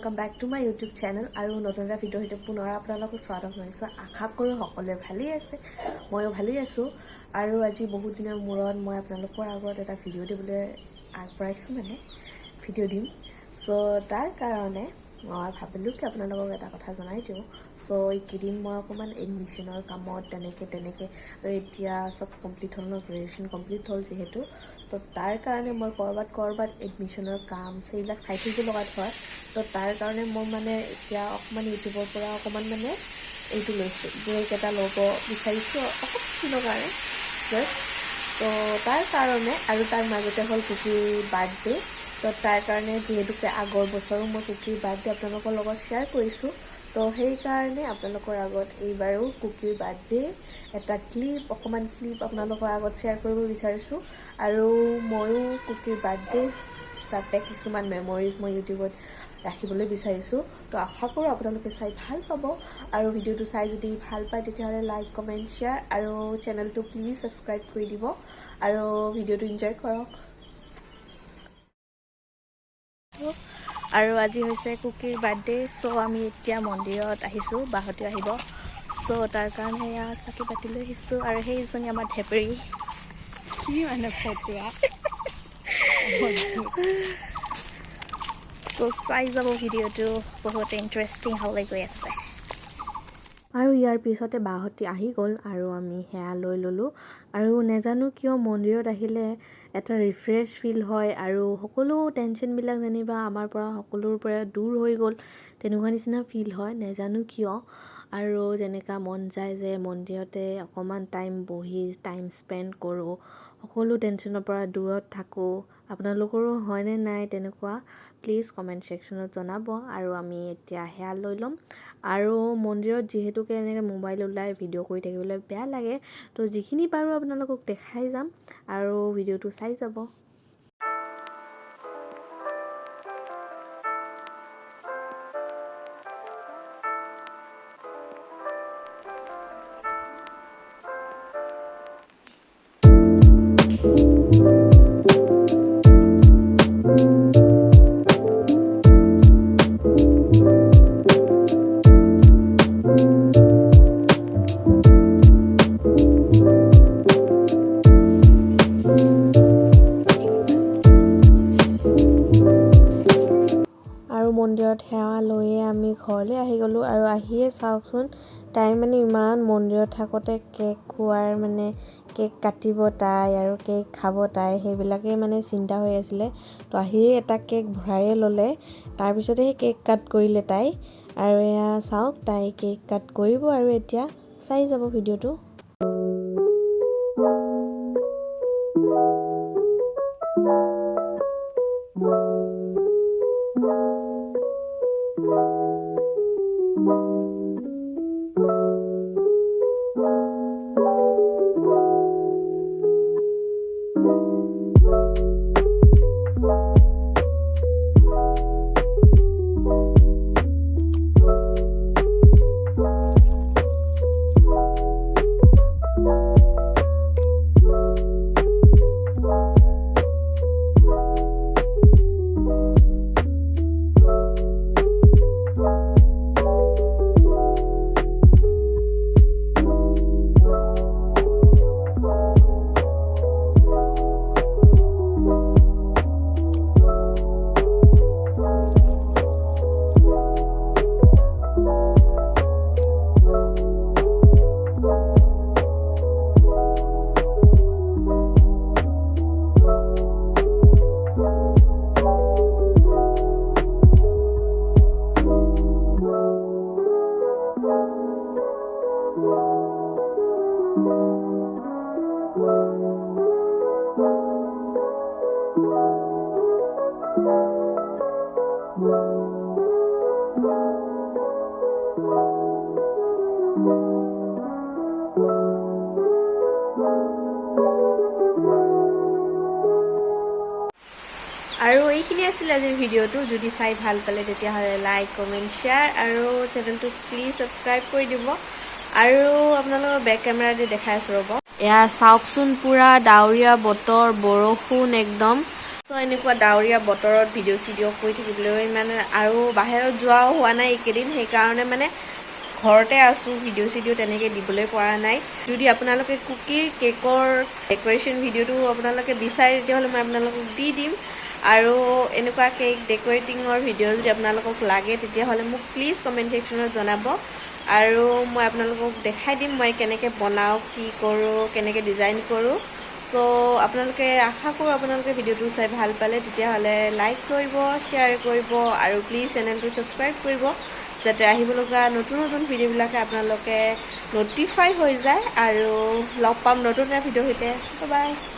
welcome back to my YouTube channel আৰু নতুন এটা ভিডিঅ' হিতে পুনৰ আপোনালোকক স্বাগতম জনাইছো আশা কৰোঁ সকলোৱে ভালেই আছে ময়ো ভালেই আছো আৰু আজি বহুত দিনৰ মূৰত মই আপোনালোকৰ আগত এটা ভিডিঅ' দিবলৈ আগবঢ়াইছো মানে ভিডিঅ' দিম সো তাৰ কাৰণে মই ভাবিলোঁ কি আপোনালোকক এটা কথা জনাই দিওঁ সো এইকেইদিন মই অকণমান এডমিশ্যনৰ কামত তেনেকে আৰু এতিয়া সব কমপ্লিট হ'ল গ্ৰেজুৱেশ্যন কমপ্লিট হ'ল যিহেতু তো তাৰ কাৰণে মই কৰবাত এডমিশ্যনৰ কাম সেইবিলাক চাই থাকিব লগা হয় তো তাৰ কাৰণে মই মানে এতিয়া অকণমান ইউটিউবৰ পৰা অকণমান মানে এইটো লৈছোঁ ব্ৰেক এটা ল'ব বিচাৰিছোঁ অকণমানৰ কাৰণে জাষ্ট তো তাৰ কাৰণে আৰু তাৰ মাজতে হ'ল কুকিৰ বাৰ্থডে তো তাৰ কাৰণে যিহেতুকে আগৰ বছৰো মই কুকিৰ বাৰ্থডে আপোনালোকৰ লগত শ্বেয়াৰ কৰিছোঁ তো সেইকাৰণে আপোনালোকৰ আগত এইবাৰো কুকিৰ বাৰ্থডে এটা অকণমান ক্লিপ আপোনালোকৰ আগত শ্বেয়াৰ কৰিব বিচাৰিছোঁ আৰু ময়ো কুকিৰ বাৰ্থডে হিচাপে কিছুমান মেমৰিজ মই ইউটিউবত ৰাখিবলৈ বিচাৰিছোঁ তো আশা কৰোঁ আপোনালোকে চাই ভাল পাব আৰু ভিডিঅ'টো চাই যদি ভাল পায় তেতিয়াহ'লে লাইক কমেণ্ট শ্বেয়াৰ আৰু চেনেলটো প্লিজ ছাবস্ক্ৰাইব কৰি দিব আৰু ভিডিঅ'টো এনজয় কৰক আৰু আজি হৈছে কুকিৰ বাৰ্থডে সো আমি এতিয়া মন্দিৰত আহিছোঁ বাহঁতে আহিব সো তাৰ কাৰণে এয়া চাকি পাতি লৈ আহিছোঁ আৰু সেইজনী আমাৰ ঢেপেৰী কি মানে ফটোৱা সো চাই যাব ভিডিঅ'টো বহুত ইণ্টাৰেষ্টিং হ'বলৈ গৈ আছে আৰু ইয়াৰ পিছতে বাহঁতি আহি গ'ল আৰু আমি সেয়া লৈ ল'লোঁ আৰু নেজানো কিয় মন্দিৰত আহিলে এটা ৰিফ্ৰেছ ফিল হয় আৰু সকলো টেনশ্যনবিলাক যেনিবা আমাৰ পৰা সকলোৰ পৰা দূৰ হৈ গ'ল তেনেকুৱা নিচিনা ফিল হয় নেজানো কিয় আৰু যেনেকুৱা মন যায় যে মন্দিৰতে অকণমান টাইম বহি টাইম স্পেণ্ড কৰোঁ সকলো টেনশ্যনৰ পৰা দূৰত থাকোঁ আপোনালোকৰো হয়নে নাই তেনেকুৱা প্লিজ কমেণ্ট ছেকশ্যনত জনাব আৰু আমি এতিয়া সেয়া লৈ ল'ম আৰু মন্দিৰত যিহেতুকে এনেকৈ মোবাইল ওলাই ভিডিঅ' কৰি থাকিবলৈ বেয়া লাগে তো যিখিনি পাৰোঁ আপোনালোকক দেখাই যাম আৰু ভিডিঅ'টো চাই যাব মন্দিৰত সেৱা লৈয়ে আমি ঘৰলৈ আহি গ'লোঁ আৰু আহিয়ে চাওকচোন তাই মানে ইমান মন্দিৰত থাকোঁতে কেক খোৱাৰ মানে কেক কাটিব তাই আৰু কেক খাব তাই সেইবিলাকেই মানে চিন্তা হৈ আছিলে তো আহিয়ে এটা কেক ভৰায়ে ল'লে তাৰপিছতে সেই কেক কাট কৰিলে তাই আৰু এয়া চাওক তাই কেক কাট কৰিব আৰু এতিয়া চাই যাব ভিডিঅ'টো আৰু এইখিনি আছিল আজিৰ ভিডিঅ'টো যদি চাই ভাল পালে তেতিয়াহ'লে লাইক কমেণ্ট শ্বেয়াৰ আৰু চেনেলটো প্লিজ ছাবস্ক্ৰাইব কৰি দিব আৰু আপোনালোকৰ বেক কেমেৰা দি দেখাই আছোঁ ৰ'ব এয়া চাওকচোন পুৰা ডাৱৰীয়া বতৰ বৰষুণ একদম চ' এনেকুৱা ডাৱৰীয়া বতৰত ভিডিঅ' কৰি থাকিবলৈ মানে আৰু বাহিৰত যোৱাও হোৱা নাই এইকেইদিন, সেইকাৰণে মানে ঘৰতে আছোঁ, ভিডিঅ' তেনেকৈ দিবলৈ পৰা নাই। যদি আপোনালোকে কুকিৰ কেকৰ ডেক'ৰেশ্যন ভিডিঅ'টো আপোনালোকে বিচাৰে তেতিয়াহ'লে মই আপোনালোকক দি দিম। আৰু এনেকুৱা কেক ডেক'ৰেটিঙৰ ভিডিঅ' যদি আপোনালোকক লাগে তেতিয়াহ'লে মোক প্লিজ কমেণ্ট ছেকশ্যনত জনাব, আৰু মই আপোনালোকক দেখাই দিম মই কেনেকৈ বনাওঁ, কি কৰোঁ, কেনেকৈ ডিজাইন কৰোঁ। চ' আপোনালোকে আশা কৰোঁ আপোনালোকে ভিডিঅ'টো চাই ভাল পালে, তেতিয়াহ'লে লাইক কৰিব, শ্বেয়াৰ কৰিব, আৰু প্লিজ চেনেলটো ছাবস্ক্ৰাইব কৰিব, যাতে আহিবলগা নতুন নতুন ভিডিঅ'বিলাকে আপোনালোকে ন'টিফাই হৈ যায়। আৰু লগ পাম নতুন এটা ভিডিঅ'ৰ সৈতে। Bye bye.